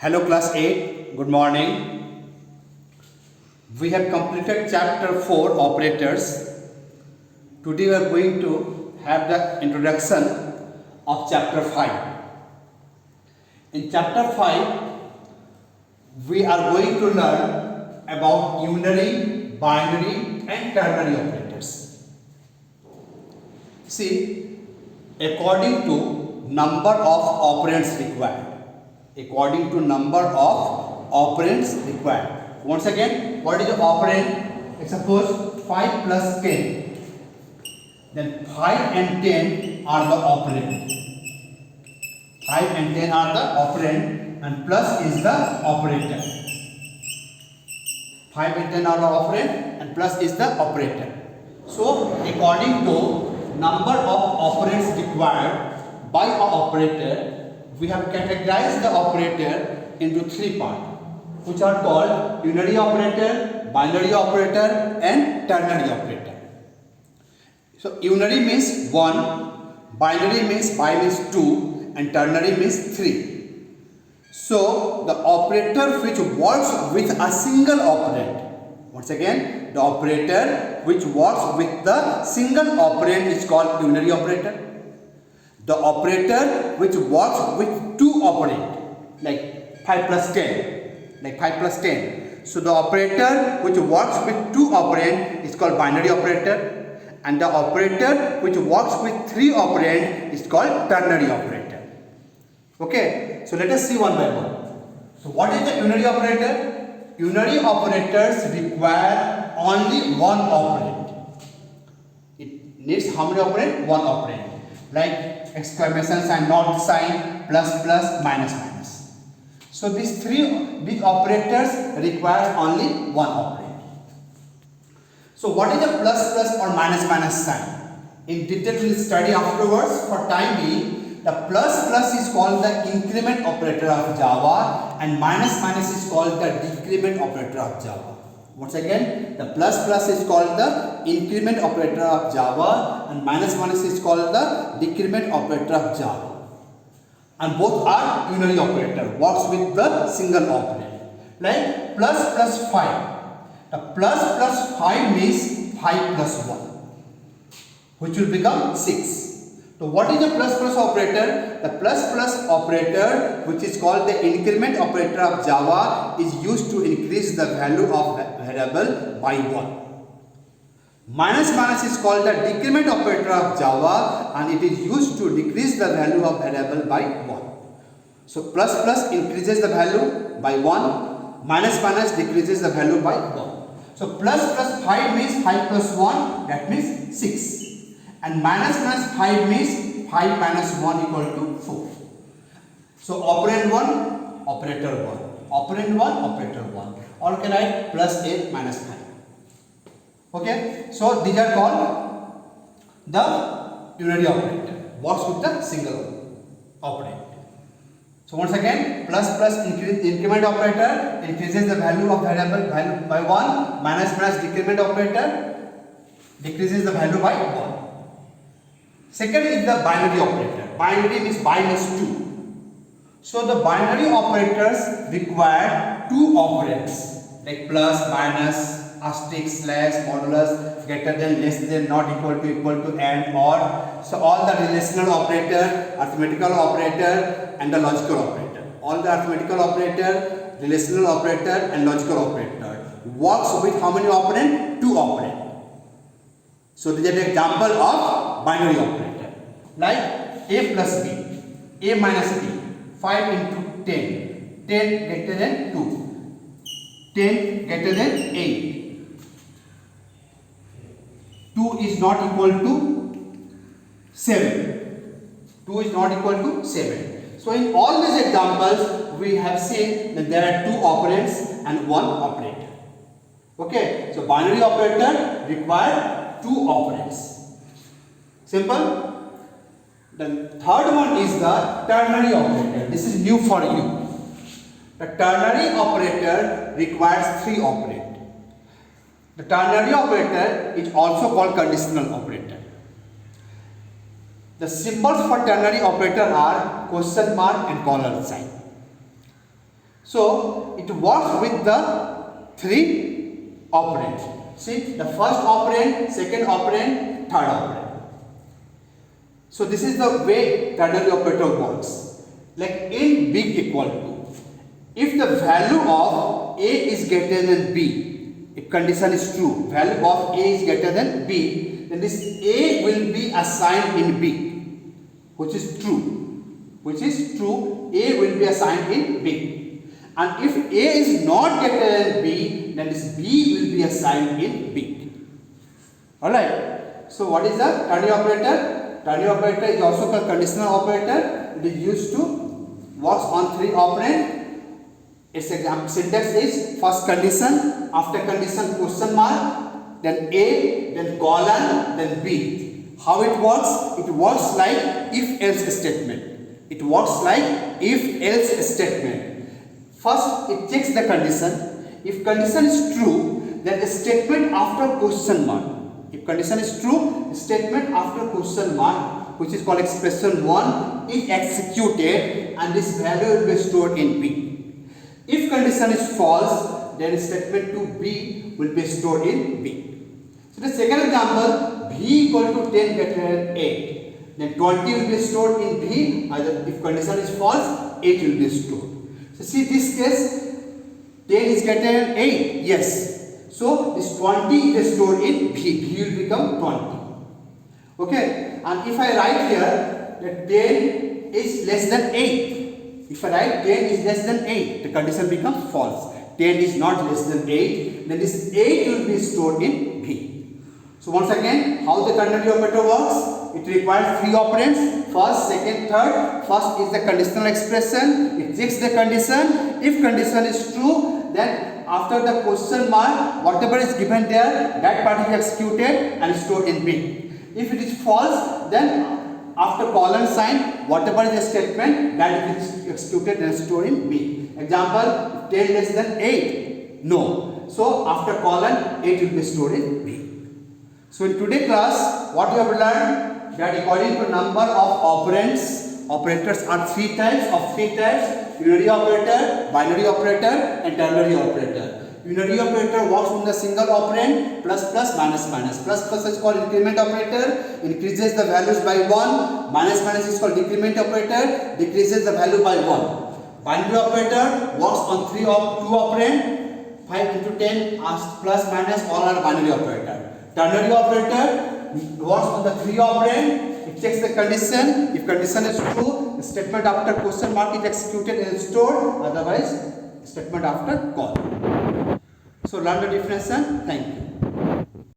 Hello class 8, good morning. We have completed chapter 4 operators. Today we are going to have the introduction of chapter 5. In chapter 5, we are going to learn about unary, binary and ternary operators. See, according to number of operands required. According to number of operands required. Once again, what is the operand? Let's suppose 5 plus 10. Then 5 and 10 are the operand. 5 and 10 are the operand and plus is the operator. 5 and 10 are the operand and plus is the operator. So, according to number of operands required by an operator, we have categorized the operator into three parts, which are called unary operator, binary operator and ternary operator. So unary means 1, binary means 2 and ternary means 3. So the operator which works with a single operand, once again the operator which works with the single operand is called unary operator. The operator which works with two operand, like 5 plus 10, So the operator which works with two operand is called binary operator, and the operator which works with three operand is called ternary operator. Okay, so let us see one by one. So what is the unary operator? Unary operators require only one operand. It needs how many operand? One operand. Like exclamation sign, not sign, plus plus, minus minus. So these operators require only one operand. So what is the plus plus or minus minus sign? In detail we will study afterwards. For time being, the plus plus is called the increment operator of Java and minus minus is called the decrement operator of Java. Once again, the plus plus is called the increment operator of Java and minus minus is called the decrement operator of Java. And both are unary operator, works with the single operand. Like plus plus 5. The plus plus 5 means 5 plus 1, which will become 6. So what is the plus plus operator? The plus plus operator, which is called the increment operator of Java, is used to increase the value of variable by 1. Minus minus is called the decrement operator of Java and it is used to decrease the value of variable by 1. So plus plus increases the value by 1, minus minus decreases the value by 1. So plus plus 5 means 5 plus 1, that means 6. And minus minus 5 means 5 minus 1 equal to 4. So operand 1, operator 1. Operand 1, operator 1. Or can I plus 8 minus 5. Okay. So these are called the unary operator. Works with the single operand. So once again, plus plus increment operator increases the value of variable by 1. Minus minus decrement operator decreases the value by 1. Second is the binary operator. Binary means minus 2. So the binary operators require two operands like plus, minus, asterisk, slash, modulus, greater than, less than, not equal to, and, or. So all the relational operator, arithmetical operator and the logical operator. All the arithmetical operator, relational operator and logical operator works with how many operand? Two operand. So these are the example of binary operator, like a plus b, a minus b, 5 into 10, 10 greater than 2, 10 greater than 8, 2 is not equal to 7, 2 is not equal to 7. So in all these examples, we have seen that there are two operands and one operator. Okay, so binary operator require two operands. Simple. The third one is the ternary operator. This is new for you. The ternary operator requires three operands. The ternary operator is also called conditional operator. The symbols for ternary operator are question mark and colon sign. So it works with the three operands. See, the first operand, second operand, third operand. So this is the way ternary operator works. Like A big equal to, if the value of A is greater than B, if condition is true, value of A is greater than B, then this A will be assigned in B, which is true. Which is true, A will be assigned in B. And if A is not greater than B, then this B will be assigned in B. Alright. So what is the ternary operator? Ternary operator is also called conditional operator. It is used to works on three operand. Its example syntax is first condition, after condition question mark, then A, then colon, then B. How it works? It works like if else statement. It works like if else statement. First it checks the condition. If condition is true, then the statement after question mark. If condition is true, statement after question mark, which is called expression 1, is executed and this value will be stored in B. If condition is false, then statement 2B will be stored in B. So the second example, B equal to 10 greater than 8. Then 20 will be stored in B. Either if condition is false, 8 will be stored. So see this case, 10 is greater than 8. Yes. So this 20 is stored in B. B will become 20. Okay. And if I write here that 10 is less than 8. If I write 10 is less than 8, the condition becomes false. 10 is not less than 8, then this 8 will be stored in B. So once again, how the ternary operator works? It requires three operands, first, second, third. First is the conditional expression. It checks the condition. If condition is true, then after the question mark, whatever is given there, that part is executed and stored in B. If it is false, then after colon sign, whatever is the statement, that is executed and stored in B. Example, 10 less than 8. No. So after colon, 8 will be stored in B. So in today's class, what you have learned? That according to number of operands, operators are three types. Unary operator, binary operator and ternary operator. Unary operator works on the single operand, plus plus minus minus. Plus plus is called increment operator, increases the values by 1. Minus minus is called decrement operator, decreases the value by 1. Binary operator works on two operand, 5 into 10 plus minus all are binary operator. Ternary operator works on the three operand. It checks the condition. If condition is true, the statement after question mark is executed and stored. Otherwise, statement after call. So learn the definition. Thank you.